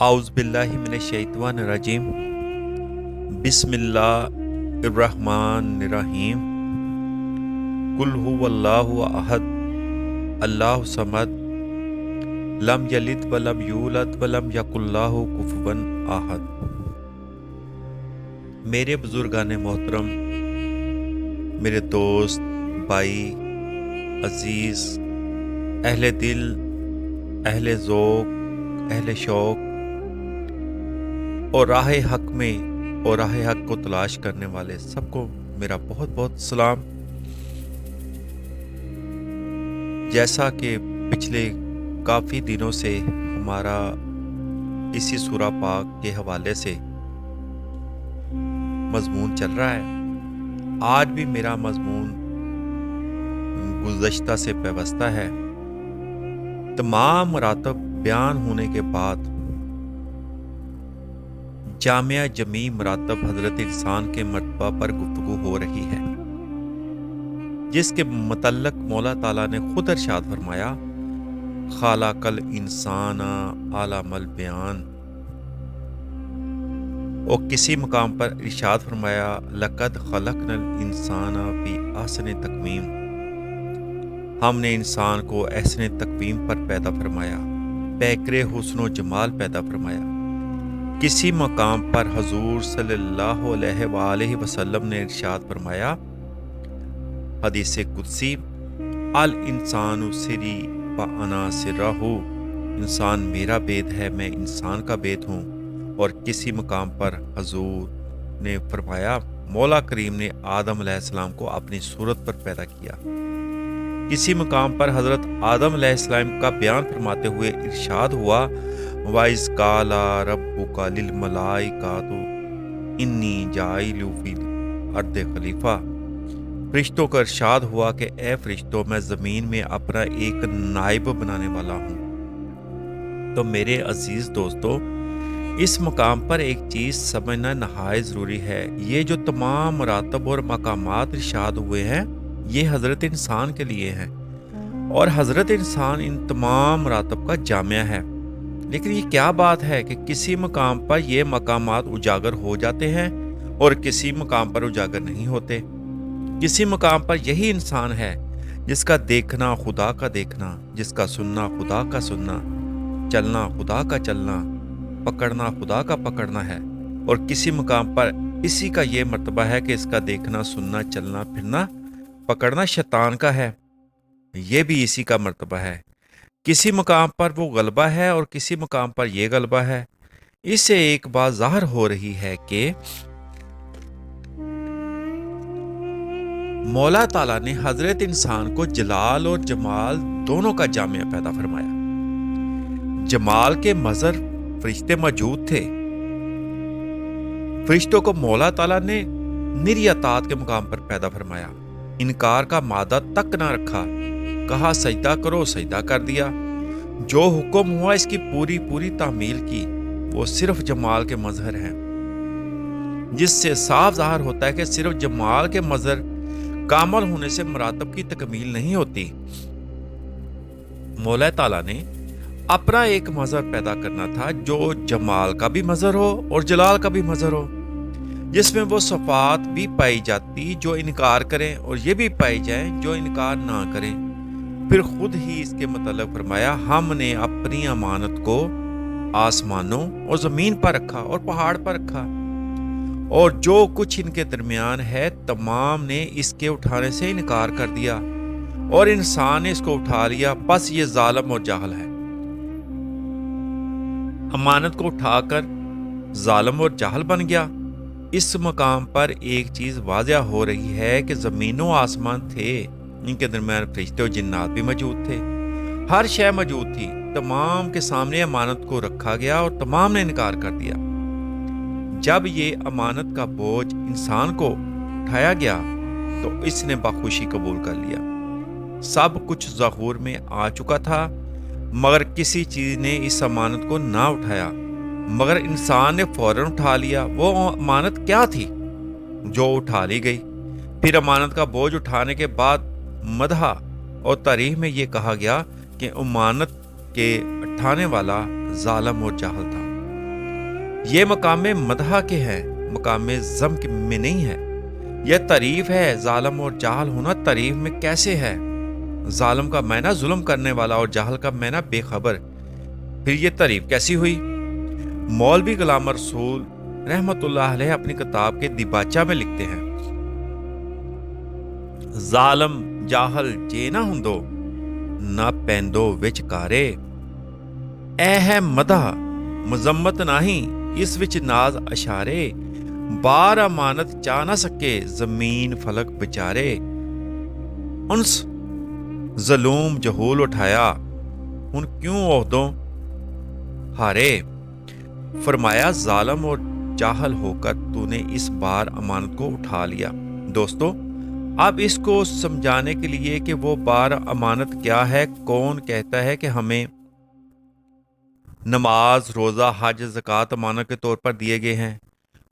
اعوذ باللہ من الشیطان الرجیم بسم اللہ الرحمن الرحیم قل هو اللہ احد اللہ صمد لم یلد ولم یولد ولم یکن لہ کفوا احد۔ میرے بزرگان محترم، میرے دوست، بھائی، عزیز، اہل دل، اہل ذوق، اہل شوق اور راہ حق میں اور راہ حق کو تلاش کرنے والے سب کو میرا بہت بہت سلام۔ جیسا کہ پچھلے کافی دنوں سے ہمارا اسی سورہ پاک کے حوالے سے مضمون چل رہا ہے، آج بھی میرا مضمون گزشتہ سے پیوستہ ہے۔ تمام مراتب بیان ہونے کے بعد جامعہ جمیع مراتب حضرت انسان کے مرتبہ پر گفتگو ہو رہی ہے، جس کے متعلق مولا تعالیٰ نے خود ارشاد فرمایا، خالق الانسان علام البیان، اور کسی مقام پر ارشاد فرمایا، لقد خلقنا الانسان فی احسن تقویم، ہم نے انسان کو احسن تقویم پر پیدا فرمایا، پیکر حسن و جمال پیدا فرمایا۔ کسی مقام پر حضور صلی اللہ علیہ وآلہ وسلم نے ارشاد فرمایا، حدیث قدسی، الانسان سری وانا سرہ، انسان میرا بید ہے، میں انسان کا بید ہوں۔ اور کسی مقام پر حضور نے فرمایا، مولا کریم نے آدم علیہ السلام کو اپنی صورت پر پیدا کیا۔ کسی مقام پر حضرت آدم علیہ السلام کا بیان فرماتے ہوئے ارشاد ہوا، وَإِذْ قَالَ رَبُّكَ لِلْمَلَائِكَةِ إِنِّي جَاعِلٌ فِي الْأَرْضِ خلیفہ۔ فرشتوں کا ارشاد ہوا کہ اے فرشتوں، میں زمین میں اپنا ایک نائب بنانے والا ہوں۔ تو میرے عزیز دوستو، اس مقام پر ایک چیز سمجھنا نہایت ضروری ہے، یہ جو تمام مراتب اور مقامات ارشاد ہوئے ہیں، یہ حضرت انسان کے لیے ہیں، اور حضرت انسان ان تمام مراتب کا جامعہ ہے۔ لیکن یہ کیا بات ہے کہ کسی مقام پر یہ مقامات اجاگر ہو جاتے ہیں اور کسی مقام پر اجاگر نہیں ہوتے۔ کسی مقام پر یہی انسان ہے جس کا دیکھنا خدا کا دیکھنا، جس کا سننا خدا کا سننا، چلنا خدا کا چلنا، پکڑنا خدا کا پکڑنا ہے، اور کسی مقام پر اسی کا یہ مرتبہ ہے کہ اس کا دیکھنا، سننا، چلنا، پھرنا، پکڑنا شیطان کا ہے، یہ بھی اسی کا مرتبہ ہے۔ کسی مقام پر وہ غلبہ ہے اور کسی مقام پر یہ غلبہ ہے۔ اس سے ایک بات ظاہر ہو رہی ہے کہ مولا تعالیٰ نے حضرت انسان کو جلال اور جمال دونوں کا جامعہ پیدا فرمایا۔ جمال کے مظہر فرشتے موجود تھے، فرشتوں کو مولا تعالیٰ نے نری اطاعت کے مقام پر پیدا فرمایا، انکار کا مادہ تک نہ رکھا، کہا سجدہ کرو، سجدہ کر دیا۔ جو حکم ہوا اس کی پوری پوری تعمیل کی، وہ صرف جمال کے مظہر ہیں، جس سے صاف ظاہر ہوتا ہے کہ صرف جمال کے مظہر کامل ہونے سے مراتب کی تکمیل نہیں ہوتی۔ مولا تعالیٰ نے اپنا ایک مظہر پیدا کرنا تھا جو جمال کا بھی مظہر ہو اور جلال کا بھی مظہر ہو، جس میں وہ صفات بھی پائی جاتی جو انکار کریں اور یہ بھی پائی جائیں جو انکار نہ کریں۔ پھر خود ہی اس کے متعلق فرمایا، ہم نے اپنی امانت کو آسمانوں اور زمین پر رکھا اور پہاڑ پر رکھا، اور جو کچھ ان کے درمیان ہے تمام نے اس کے اٹھانے سے انکار کر دیا، اور انسان نے اس کو اٹھا لیا، بس یہ ظالم اور جاہل ہے۔ امانت کو اٹھا کر ظالم اور جاہل بن گیا۔ اس مقام پر ایک چیز واضح ہو رہی ہے کہ زمین و آسمان تھے، ان کے درمیان فرشتے و جنات بھی موجود تھے، ہر شے موجود تھی، تمام کے سامنے امانت کو رکھا گیا اور تمام نے انکار کر دیا۔ جب یہ امانت کا بوجھ انسان کو اٹھایا گیا تو اس نے بخوشی قبول کر لیا۔ سب کچھ ظہور میں آ چکا تھا، مگر کسی چیز نے اس امانت کو نہ اٹھایا، مگر انسان نے فوراً اٹھا لیا۔ وہ امانت کیا تھی جو اٹھا لی گئی؟ پھر امانت کا بوجھ اٹھانے کے بعد مدح اور تعریف میں یہ کہا گیا کہ امانت کے اٹھانے والا ظالم اور جاہل تھا۔ یہ مقام مدح کے ہیں، مقام ذم میں نہیں ہے۔ یہ تعریف ہے، ظالم اور جاہل ہونا تعریف میں کیسے ہے؟ ظالم کا معنی ظلم کرنے والا اور جاہل کا معنی بے خبر، پھر یہ تعریف کیسی ہوئی؟ مولوی غلام رسول رحمت اللہ علیہ اپنی کتاب کے دیباچہ میں لکھتے ہیں، ظالم جاہل جے نہ ہندو نہ پیندو وچ کارے، اے ہے مدح مذمت نہیں اس وچ ناز اشارے، بار امانت چاہ نہ سکے زمین فلک بچارے، انس ظلوم جہول اٹھایا ان کیوں عہدوں ہارے، فرمایا ظالم اور جاہل ہو کر تو نے اس بار امانت کو اٹھا لیا۔ دوستو، اب اس کو سمجھانے کے لیے کہ وہ بار امانت کیا ہے، کون کہتا ہے کہ ہمیں نماز روزہ حج زکوٰۃ امانت کے طور پر دیے گئے ہیں،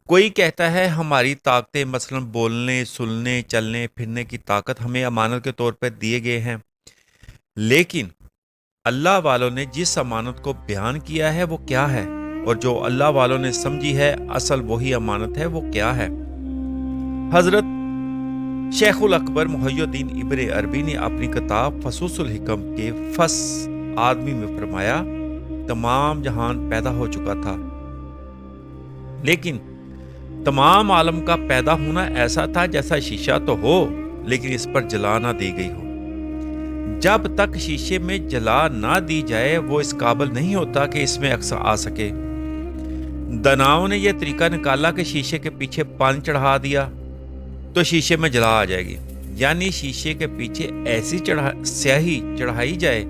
کوئی کہتا ہے ہماری طاقتیں مثلا بولنے سننے چلنے پھرنے کی طاقت ہمیں امانت کے طور پر دیے گئے ہیں، لیکن اللہ والوں نے جس امانت کو بیان کیا ہے وہ کیا ہے، اور جو اللہ والوں نے سمجھی ہے اصل وہی امانت ہے وہ کیا ہے؟ حضرت شیخ الاکبر محی الدین ابن عربی نے اپنی کتاب فصوص الحکم کے آدمی میں فرمایا، تمام جہان پیدا ہو چکا تھا، لیکن تمام عالم کا پیدا ہونا ایسا تھا جیسا شیشہ تو ہو لیکن اس پر جلا نہ دی گئی ہو۔ جب تک شیشے میں جلا نہ دی جائے وہ اس قابل نہیں ہوتا کہ اس میں عکس آ سکے۔ دناؤں نے یہ طریقہ نکالا کہ شیشے کے پیچھے پانی چڑھا دیا تو شیشے میں جلا آ جائے گی، یعنی شیشے کے پیچھے ایسی سیاہی چڑھائی جائے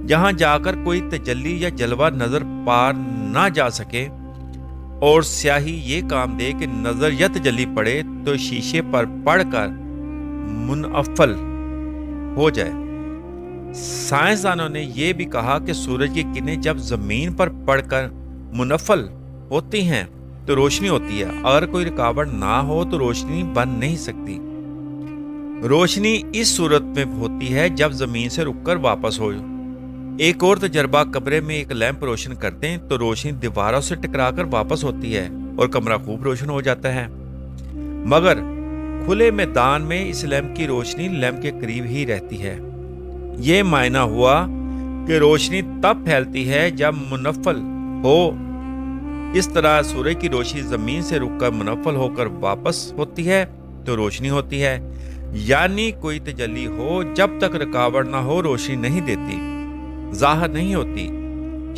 جہاں جا کر کوئی تجلی یا جلوہ نظر پار نہ جا سکے، اور سیاہی یہ کام دے کہ نظر یا تجلی پڑے تو شیشے پر پڑ کر منفل ہو جائے۔ سائنسدانوں نے یہ بھی کہا کہ سورج کی کرنیں جب زمین پر پڑ کر منفل ہوتی ہیں تو روشنی ہوتی ہے، اگر کوئی رکاوٹ نہ ہو تو روشنی بن نہیں سکتی۔ روشنی اس صورت میں ہوتی ہے جب زمین سے رک کر واپس ہو۔ ایک اور تجربہ، کمرے میں ایک لیمپ روشن کرتے ہیں تو روشنی دیواروں سے ٹکرا کر واپس ہوتی ہے اور کمرہ خوب روشن ہو جاتا ہے، مگر کھلے میدان میں اس لیمپ کی روشنی لیمپ کے قریب ہی رہتی ہے۔ یہ معنی ہوا کہ روشنی تب پھیلتی ہے جب منفل ہو۔ اس طرح سورج کی روشنی زمین سے رک کر منفل ہو کر واپس ہوتی ہے تو روشنی ہوتی ہے، یعنی کوئی تجلی ہو، جب تک رکاوٹ نہ ہو روشنی نہیں دیتی، ظاہر نہیں ہوتی۔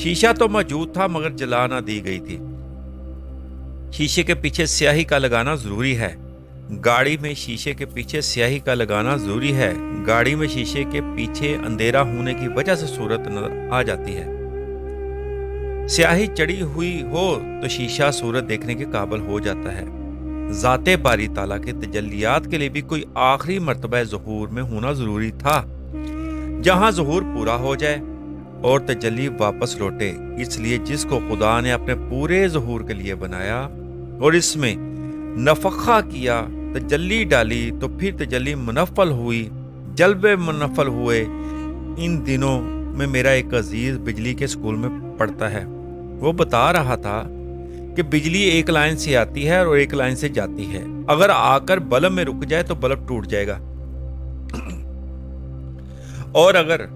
شیشہ تو موجود تھا مگر جلا نہ دی گئی تھی۔ شیشے کے پیچھے سیاہی کا لگانا ضروری ہے، گاڑی میں شیشے کے پیچھے سیاہی کا لگانا ضروری ہے، گاڑی میں شیشے کے پیچھے اندھیرا ہونے کی وجہ سے صورت نظر آ جاتی ہے۔ سیاہی چڑھی ہوئی ہو تو شیشہ صورت دیکھنے کے قابل ہو جاتا ہے۔ ذات باری تعالیٰ کے تجلیات کے لیے بھی کوئی آخری مرتبہ ظہور میں ہونا ضروری تھا، جہاں ظہور پورا ہو جائے اور تجلی واپس لوٹے۔ اس لیے جس کو خدا نے اپنے پورے ظہور کے لیے بنایا اور اس میں نفخہ کیا، تجلی ڈالی، تو پھر تجلی منفل ہوئی، جلوے منفل ہوئے۔ ان دنوں میں میرا ایک عزیز بجلی کے اسکول میں پڑھتا ہے، وہ بتا رہا تھا کہ بجلی ایک لائن سے آتی ہے اور ایک لائن سے جاتی ہے، اگر آ کر بلب میں رک جائے تو بلب ٹوٹ جائے گا، اور اگر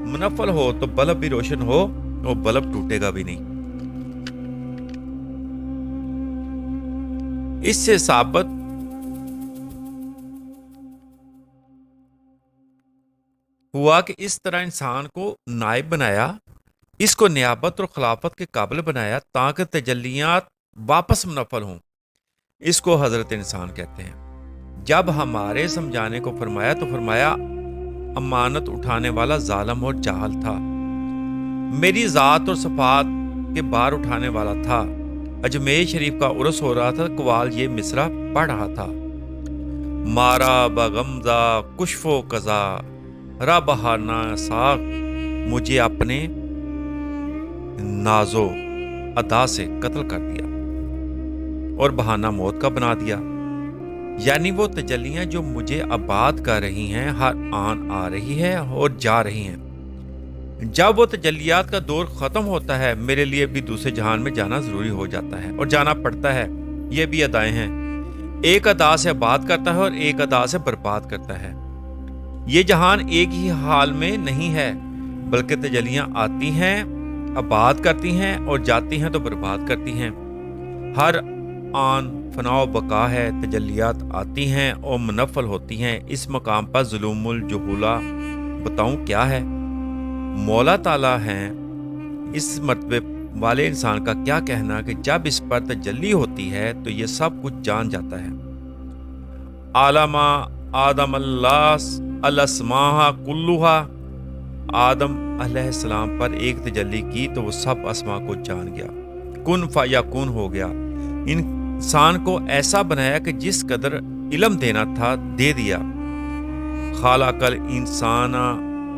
منفل ہو تو بلب بھی روشن ہو اور بلب ٹوٹے گا بھی نہیں۔ اس سے ثابت ہوا کہ اس طرح انسان کو نائب بنایا، اس کو نیابت اور خلافت کے قابل بنایا تاکہ تجلیات واپس منفل ہوں۔ اس کو حضرت انسان کہتے ہیں۔ جب ہمارے سمجھانے کو فرمایا تو فرمایا امانت اٹھانے والا ظالم اور جاہل تھا، میری ذات اور صفات کے بار اٹھانے والا تھا۔ اجمیر شریف کا عرس ہو رہا تھا، قوال یہ مصرع پڑھ رہا تھا، مارا بغمزہ کشف و قضا را بہانہ ساخ، مجھے اپنے نازو ادا سے قتل کر دیا اور بہانہ موت کا بنا دیا۔ یعنی وہ تجلیاں جو مجھے آباد کر رہی ہیں ہر آن آ رہی ہے اور جا رہی ہیں، جب وہ تجلیات کا دور ختم ہوتا ہے میرے لیے بھی دوسرے جہان میں جانا ضروری ہو جاتا ہے اور جانا پڑتا ہے۔ یہ بھی ادائیں ہیں، ایک ادا سے آباد کرتا ہے اور ایک ادا سے برباد کرتا ہے۔ یہ جہان ایک ہی حال میں نہیں ہے بلکہ تجلیاں آتی ہیں، آباد کرتی ہیں اور جاتی ہیں تو برباد کرتی ہیں۔ ہر آن فنا و بقا ہے، تجلیات آتی ہیں اور منفل ہوتی ہیں۔ اس مقام پر ظلم الجہولہ بتاؤں کیا ہے؟ مولا تعالیٰ ہیں اس مرتبے والے انسان کا کیا کہنا کہ جب اس پر تجلی ہوتی ہے تو یہ سب کچھ جان جاتا ہے۔ علامہ آدم اللہ الاسماء کلھا، آدم علیہ السلام پر ایک تجلی کی تو وہ سب اسماء کو جان گیا، کن فیکون ہو گیا۔ انسان کو ایسا بنایا کہ جس قدر علم دینا تھا دے دیا۔ خالق الانسان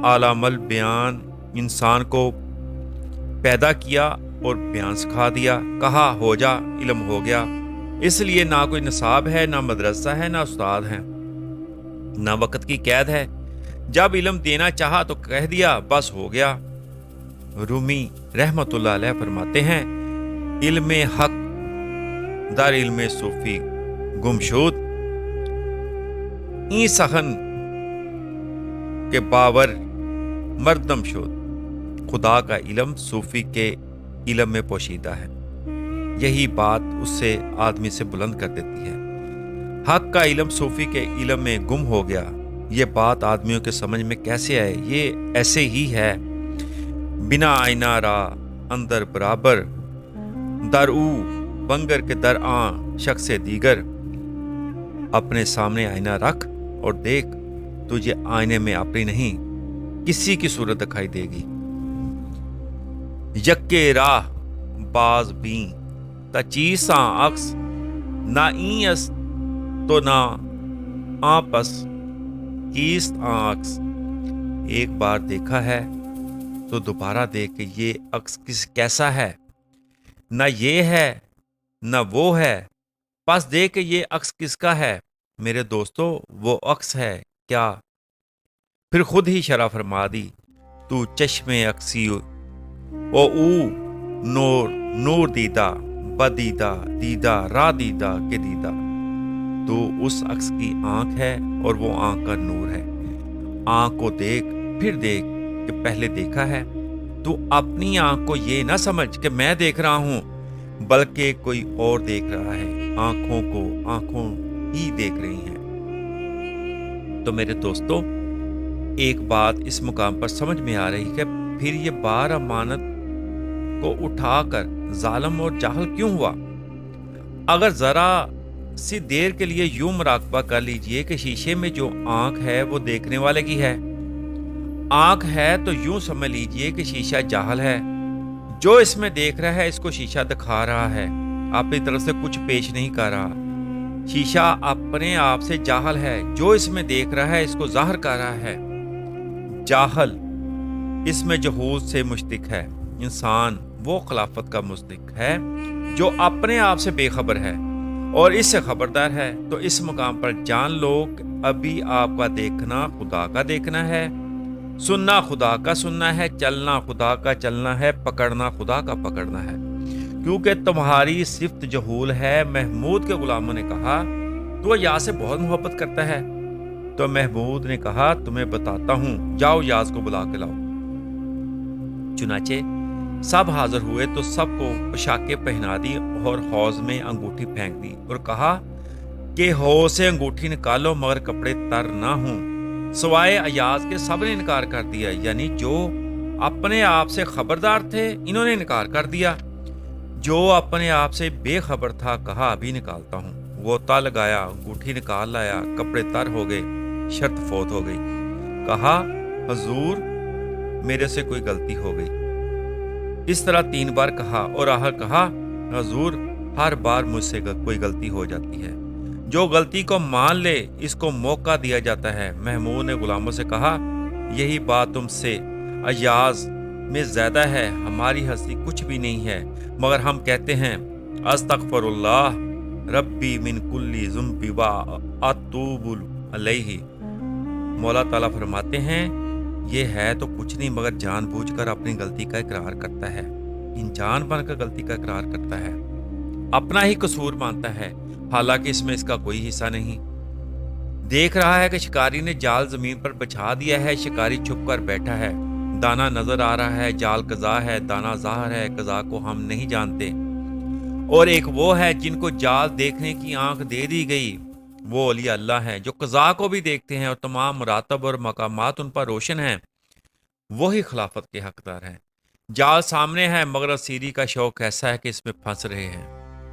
علام البیان، انسان کو پیدا کیا اور بیان سکھا دیا، کہا ہو جا، علم ہو گیا۔ اس لیے نہ کوئی نصاب ہے، نہ مدرسہ ہے، نہ استاد ہے، نہ وقت کی قید ہے۔ جب علم دینا چاہا تو کہہ دیا، بس ہو گیا۔ رومی رحمت اللہ علیہ فرماتے ہیں، علم حق در علم صوفی گمشود، این سخن کے باور مردم شد۔ خدا کا علم صوفی کے علم میں پوشیدہ ہے، یہی بات اس سے آدمی سے بلند کر دیتی ہے۔ حق کا علم صوفی کے علم میں گم ہو گیا، یہ بات آدمیوں کے سمجھ میں کیسے آئے؟ یہ ایسے ہی ہے، بنا آئینہ را اندر برابر، در او بنگر کے در آن شخص دیگر۔ اپنے سامنے آئینہ رکھ اور دیکھ، تجھے آئینے میں اپنی نہیں کسی کی صورت دکھائی دے گی۔ یکے راہ باز بین تا چیساں عکس، نہ این است تو نہ آپس کیست عکس۔ ایک بار دیکھا ہے تو دوبارہ دیکھ کہ یہ عکس کیسا ہے، نہ یہ ہے نہ وہ ہے، پس دیکھ کہ یہ عکس کس کا ہے۔ میرے دوستو وہ عکس ہے کیا؟ پھر خود ہی شرح فرما دی، تو چشم عکسی او نور نور دیدہ بدیدہ دیدہ را دیدہ کے دیدہ۔ تو اس عکس کی آنکھ ہے اور وہ آنکھ کا نور ہے۔ آنکھ کو دیکھ پھر دیکھ کہ پہلے دیکھا ہے۔ تو اپنی آنکھ کو یہ نہ سمجھ کہ میں دیکھ رہا ہوں بلکہ کوئی اور دیکھ رہا ہے، آنکھوں کو آنکھوں ہی دیکھ رہی ہیں۔ تو میرے دوستو ایک بات اس مقام پر سمجھ میں آ رہی کہ پھر یہ بار امانت کو اٹھا کر ظالم اور جاہل کیوں ہوا؟ اگر ذرا سی دیر کے لیے یوں مراقبہ کر لیجئے کہ شیشے میں جو آنکھ ہے وہ دیکھنے والے کی ہے۔ آنکھ ہے تو یوں سمجھ لیجئے کہ شیشہ جاہل ہے، جو اس میں دیکھ رہا ہے اس کو شیشہ دکھا رہا ہے، اپنی طرف سے کچھ پیش نہیں کر رہا۔ شیشہ اپنے آپ سے جاہل ہے، جو اس میں دیکھ رہا ہے اس کو ظاہر کر رہا ہے۔ جاہل اس میں جہود سے مشتق ہے، انسان وہ خلافت کا مستحق ہے جو اپنے آپ سے بے خبر ہے اور اس سے خبردار ہے۔ تو اس مقام پر جان لو کہ ابھی آپ کا دیکھنا خدا کا دیکھنا ہے، سننا خدا کا سننا ہے، چلنا خدا کا چلنا ہے، پکڑنا خدا کا پکڑنا ہے، کیونکہ تمہاری صفت جہول ہے۔ محمود کے غلاموں نے کہا تو یاز سے بہت محبت کرتا ہے، تو محمود نے کہا تمہیں بتاتا ہوں، جاؤ یاز کو بلا کے لاؤ۔ چنانچہ سب حاضر ہوئے تو سب کو پوشاکیں پہنا دی اور حوض میں انگوٹھی پھینک دی اور کہا کہ حوض سے انگوٹھی نکالو مگر کپڑے تر نہ ہوں۔ سوائے ایاز کے سب نے انکار کر دیا، یعنی جو اپنے آپ سے خبردار تھے انہوں نے انکار کر دیا، جو اپنے آپ سے بے خبر تھا کہا ابھی نکالتا ہوں۔ غوطہ لگایا، انگوٹھی نکال لایا، کپڑے تر ہو گئے، شرط فوت ہو گئی۔ کہا حضور میرے سے کوئی غلطی ہو گئی۔ اس طرح 3 بار کہا اور آخر کہا حضور ہر بار مجھ سے کوئی غلطی ہو جاتی ہے، جو غلطی کو مان لے اس کو موقع دیا جاتا ہے۔ محمود نے غلاموں سے کہا یہی بات تم سے ایاز میں زیادہ ہے، ہماری ہستی کچھ بھی نہیں ہے مگر ہم کہتے ہیں استغفر اللہ ربی من کلی ذنب و اتوب علیہ۔ مولا تعالیٰ فرماتے ہیں یہ ہے تو کچھ نہیں مگر جان بوجھ کر اپنی غلطی کا اقرار کرتا ہے، انجان بن کر غلطی کا اقرار کرتا ہے، اپنا ہی قصور مانتا ہے، حالانکہ اس میں اس کا کوئی حصہ نہیں۔ دیکھ رہا ہے کہ شکاری نے جال زمین پر بچھا دیا ہے، شکاری چھپ کر بیٹھا ہے، دانا نظر آ رہا ہے، جال قضا ہے، دانا ظاہر ہے، قضا کو ہم نہیں جانتے۔ اور ایک وہ ہے جن کو جال دیکھنے کی آنکھ دے دی گئی، وہ اولیاء اللہ ہیں جو قضا کو بھی دیکھتے ہیں اور تمام مراتب اور مقامات ان پر روشن ہیں، وہی خلافت کے حقدار ہیں۔ جال سامنے ہے مگر اسیری کا شوق ایسا ہے کہ اس میں پھنس رہے ہیں۔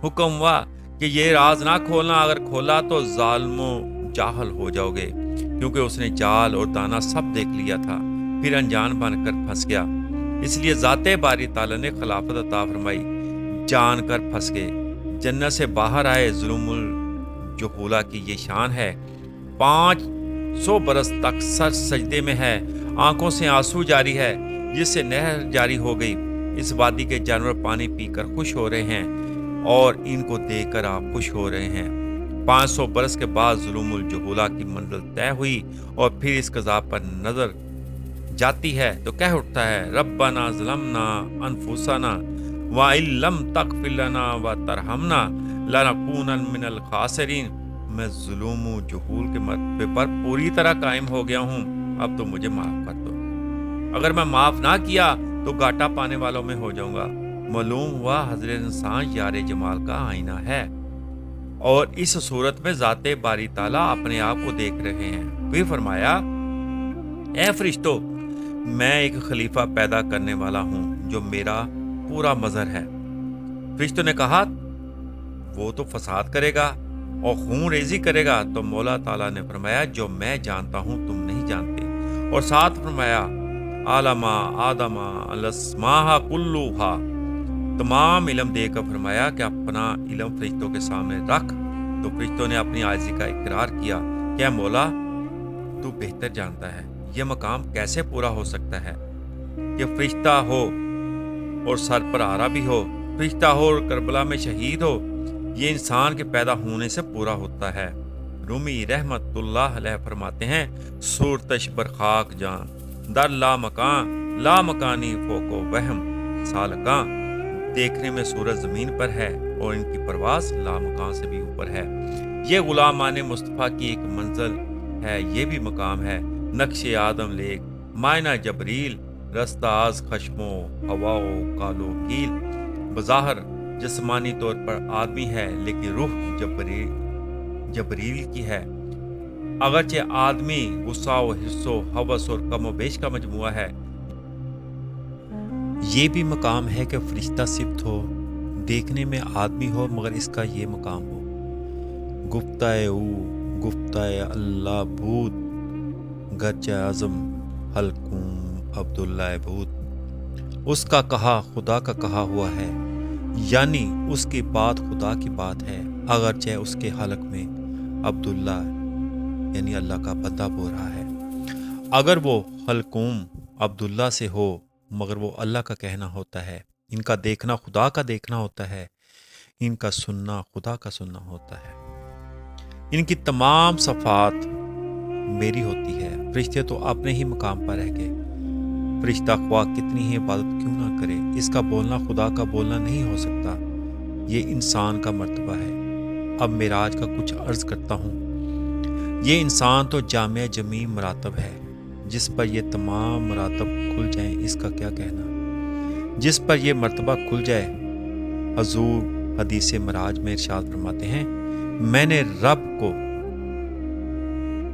حکم ہوا کہ یہ راز نہ کھولنا، اگر کھولا تو ظالموں جاہل ہو جاؤ گے، کیونکہ اس نے جال اور دانا سب دیکھ لیا تھا، پھر انجان بن کر پھنس گیا۔ اس لیے ذات باری تعالیٰ نے خلافت عطا فرمائی، جان کر پھنس گئے، جنت سے باہر آئے۔ ظلم الجہولہ کی یہ شان ہے، 500 برس تک سر سجدے میں ہے، آنکھوں سے آنسو جاری ہے، جس سے نہر جاری ہو گئی۔ اس وادی کے جانور پانی پی کر خوش ہو رہے ہیں اور ان کو دیکھ کر آپ خوش ہو رہے ہیں۔ 500 برس کے بعد ظلم الجہولہ کی منزل طے ہوئی اور پھر اس قضا پر نظر جاتی ہے تو کہہ اٹھتا ہے، ربنا ظلمنا انفسنا وَإِن لَّمْ تَغْفِرْ لَنَا وَتَرْحَمْنَا لَنَكُونَنَّ مِنَ الْخَاسِرِينَ۔ میں ظلم و جہول کے مرتبے پر پوری طرح قائم ہو گیا ہوں، اب تو مجھے معاف کر دو۔ اگر میں معاف نہ کیا تو گھاٹا پانے والوں میں ہو جاؤں گا۔ معلوم ہوا حضرت انسان یار جمال کا آئینہ ہے اور اس صورت میں ذات باری تعالیٰ اپنے آپ کو دیکھ رہے ہیں۔ پھر فرمایا، اے فرشتوں، میں ایک خلیفہ پیدا کرنے والا ہوں جو میرا پورا مظہر ہے۔ فرشتوں نے کہا، وہ تو فساد کرے گا اور خون ریزی کرے گا۔ تو مولا تعالیٰ نے فرمایا، جو میں جانتا ہوں تم نہیں جانتے۔ اور ساتھ فرمایا، عالم آدم الاسماء کلھا، تمام علم دے کر فرمایا کہ اپنا علم فرشتوں کے سامنے رکھ۔ تو فرشتوں نے اپنی عاجزی کا اقرار کیا کہ اے مولا، تو بہتر جانتا ہے، یہ مقام کیسے پورا ہو سکتا ہے کہ فرشتہ ہو اور سر پر آرا بھی ہو، فرشتہ ہو اور کربلا میں شہید ہو، یہ انسان کے پیدا ہونے سے پورا ہوتا ہے۔ رومی رحمت اللہ علیہ فرماتے ہیں، صورتش برخاک جان در لا مکان، لا مکانی فوکو وہم سالکاں۔ دیکھنے میں سورج زمین پر ہے اور ان کی پرواز لا مکان سے بھی اوپر ہے۔ یہ غلامان مصطفیٰ کی ایک منزل ہے، یہ بھی مقام ہے۔ نقش آدم لیک مائنہ جبریل، رستہ از خشم و ہوا و کالو کیل۔ بظاہر جسمانی طور پر آدمی ہے لیکن روح جبریل کی ہے۔ اگرچہ آدمی غصہ و حرص و ہوس اور کم و بیش کا مجموعہ ہے، یہ بھی مقام ہے کہ فرشتہ صفت ہو، دیکھنے میں آدمی ہو مگر اس کا یہ مقام ہو۔ گفتہ او گفتہ اللہ بود، گرچہ اعظم حلقوم عبداللہ بود۔ اس کا کہا خدا کا کہا ہوا ہے، یعنی اس کی بات خدا کی بات ہے، اگرچہ اس کے حلق میں عبداللہ یعنی اللہ کا بندہ بول رہا ہے۔ اگر وہ حلقوم عبداللہ سے ہو مگر وہ اللہ کا کہنا ہوتا ہے، ان کا دیکھنا خدا کا دیکھنا ہوتا ہے، ان کا سننا خدا کا سننا ہوتا ہے، ان کی تمام صفات میری ہوتی ہے۔ فرشتے تو اپنے ہی مقام پر رہ گئے، فرشتہ خواہ کتنی ہی عبادت کیوں نہ کرے، اس کا بولنا خدا کا بولنا نہیں ہو سکتا، یہ انسان کا مرتبہ ہے۔ اب معراج کا کچھ عرض کرتا ہوں۔ یہ انسان تو جامع جمیع مراتب ہے، جس پر یہ تمام مراتب کھل جائیں، اس کا کیا کہنا۔ جس پر یہ مرتبہ کھل جائے، حضور حدیث معراج میں ارشاد فرماتے ہیں، میں نے رب کو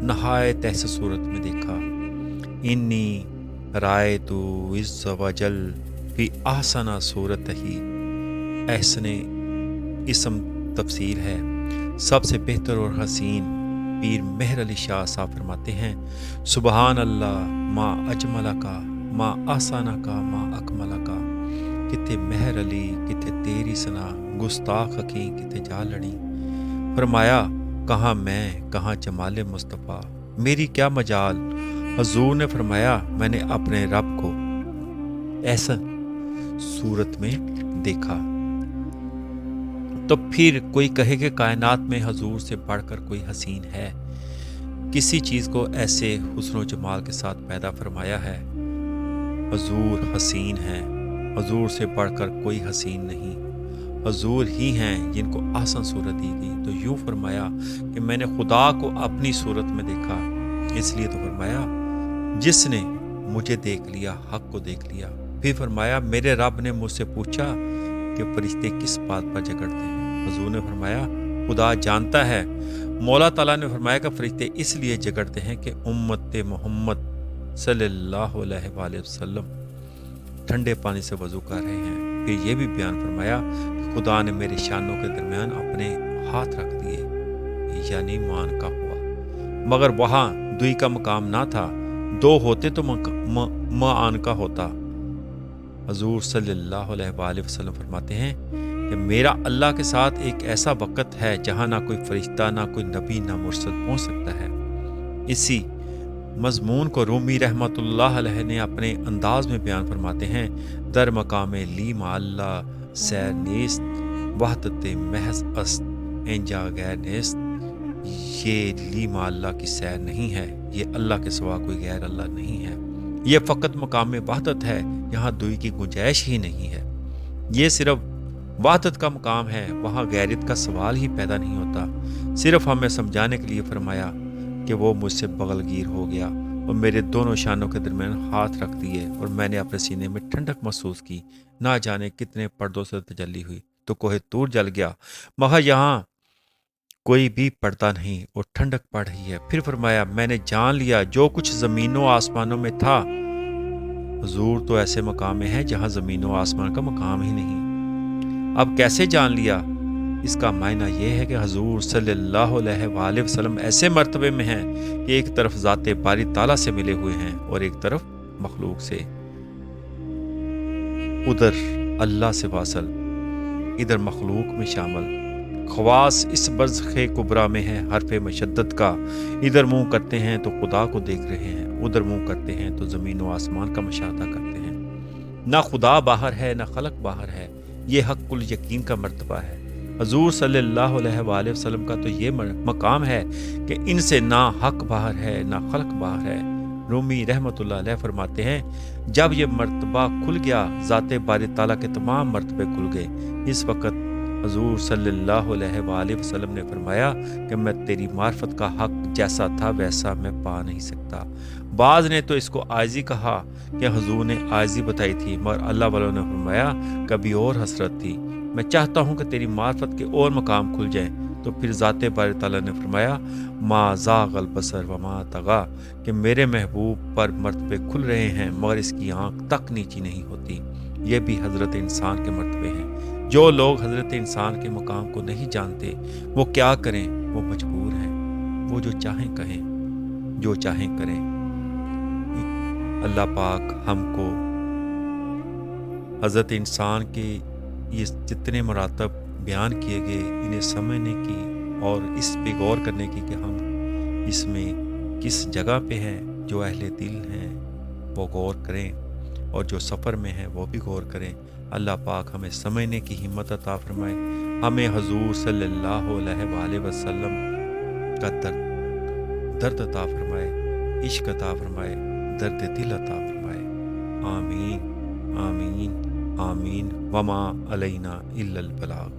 نہایت احسن صورت میں دیکھا، انی رائے تو عز وجل فی احسن صورت ہی۔ احسن اسم تفسیر ہے، سب سے بہتر اور حسین۔ پیر مہر علی شاہ صاحب فرماتے ہیں، سبحان اللہ ما اجملہ کا ما احسانہ کا ما اکملہ کا۔ کتے مہر علی کتے تیری ثنا، گستاخ حقیں کتے جا لڑی۔ فرمایا، کہاں میں کہاں جمال مصطفیٰ، میری کیا مجال۔ حضور نے فرمایا، میں نے اپنے رب کو احسن صورت میں دیکھا۔ تو پھر کوئی کہے کہ کائنات میں حضور سے بڑھ کر کوئی حسین ہے، کسی چیز کو ایسے حسن و جمال کے ساتھ پیدا فرمایا ہے۔ حضور حسین ہیں، حضور سے بڑھ کر کوئی حسین نہیں، حضور ہی ہیں جن کو احسن صورت دی گئی۔ تو یوں فرمایا کہ میں نے خدا کو اپنی صورت میں دیکھا، اس لیے تو فرمایا جس نے مجھے دیکھ لیا حق کو دیکھ لیا۔ پھر فرمایا میرے رب نے مجھ سے پوچھا کہ فرشتے کس بات پر جھگڑتے ہیں؟ حضور نے فرمایا خدا جانتا ہے۔ مولا تعالیٰ نے فرمایا کہ فرشتے اس لیے جھگڑتے ہیں کہ امت محمد صلی اللہ علیہ وآلہ وسلم ٹھنڈے پانی سے وضو کر رہے ہیں۔ پھر یہ بھی بیان فرمایا کہ خدا نے میرے شانوں کے درمیان اپنے ہاتھ رکھ دیے، یعنی مان کا ہوا، مگر وہاں دوئی کا مقام نہ تھا، دو ہوتے تو مان کا ہوتا۔ حضور صلی اللہ علیہ وآلہ وسلم فرماتے ہیں کہ میرا اللہ کے ساتھ ایک ایسا وقت ہے جہاں نہ کوئی فرشتہ، نہ کوئی نبی، نہ مرسل پہنچ سکتا ہے۔ اسی مضمون کو رومی رحمۃ اللہ علیہ نے اپنے انداز میں بیان فرماتے ہیں، در مقام لی ما اللہ سیر نیست، وحدت محض است انجا غیر نیست۔ یہ لی ما اللہ کی سیر نہیں ہے، یہ اللہ کے سوا کوئی غیر اللہ نہیں ہے، یہ فقط مقام وحدت ہے، یہاں دوئی کی گنجائش ہی نہیں ہے، یہ صرف وحدت کا مقام ہے، وہاں غیرت کا سوال ہی پیدا نہیں ہوتا۔ صرف ہمیں سمجھانے کے لیے فرمایا کہ وہ مجھ سے بغل گیر ہو گیا اور میرے دونوں شانوں کے درمیان ہاتھ رکھ دیے اور میں نے اپنے سینے میں ٹھنڈک محسوس کی، نہ جانے کتنے پردوں سے تجلی ہوئی تو کوہ طور جل گیا، مگر یہاں کوئی بھی پڑتا نہیں اور ٹھنڈک پڑ رہی ہے۔ پھر فرمایا میں نے جان لیا جو کچھ زمینوں و آسمانوں میں تھا۔ حضور تو ایسے مقام میں ہے جہاں زمین و آسمان کا مقام ہی نہیں۔ اب کیسے جان لیا؟ اس کا معنی یہ ہے کہ حضور صلی اللہ علیہ وآلہ وسلم ایسے مرتبے میں ہیں کہ ایک طرف ذات باری تعالیٰ سے ملے ہوئے ہیں اور ایک طرف مخلوق سے، ادھر اللہ سے واصل، ادھر مخلوق میں شامل۔ خواص اس برزخ کبریٰ میں ہے حرف مشدد کا، ادھر منہ کرتے ہیں تو خدا کو دیکھ رہے ہیں، ادھر منہ کرتے ہیں تو زمین و آسمان کا مشاہدہ کرتے ہیں۔ نہ خدا باہر ہے نہ خلق باہر ہے، یہ حق الیقین کا مرتبہ ہے۔ حضور صلی اللہ علیہ وآلہ وسلم کا تو یہ مقام ہے کہ ان سے نہ حق باہر ہے نہ خلق باہر ہے۔ رومی رحمۃ اللہ علیہ فرماتے ہیں جب یہ مرتبہ کھل گیا ذات باری تعالیٰ کے تمام مرتبے کھل گئے۔ اس وقت حضور صلی اللہ علیہ وآلہ وسلم نے فرمایا کہ میں تیری معرفت کا حق جیسا تھا ویسا میں پا نہیں سکتا۔ بعض نے تو اس کو عاجزی کہا کہ حضور نے عاجزی بتائی تھی، مگر اللہ والوں نے فرمایا کبھی اور حسرت تھی، میں چاہتا ہوں کہ تیری معرفت کے اور مقام کھل جائیں۔ تو پھر ذات باری تعالیٰ نے فرمایا ما زاغ البصر وما طغیٰ، کہ میرے محبوب پر مرتبے کھل رہے ہیں مگر اس کی آنکھ تک نیچی نہیں ہوتی۔ یہ بھی حضرت انسان کے مرتبے ہیں۔ جو لوگ حضرت انسان کے مقام کو نہیں جانتے وہ کیا کریں، وہ مجبور ہیں، وہ جو چاہیں کہیں، جو چاہیں کریں۔ اللہ پاک ہم کو حضرت انسان کے یہ جتنے مراتب بیان کیے گئے انہیں سمجھنے کی اور اس پہ غور کرنے کی کہ ہم اس میں کس جگہ پہ ہیں، جو اہل دل ہیں وہ غور کریں اور جو سفر میں ہیں وہ بھی غور کریں۔ اللہ پاک ہمیں سمجھنے کی ہمت عطا فرمائے، ہمیں حضور صلی اللہ علیہ وآلہ وسلم کا درد عطا فرمائے، عشق عطا فرمائے، درد دل عطا فرمائے۔ آمین آمین آمین وما علینا الا البلاغ۔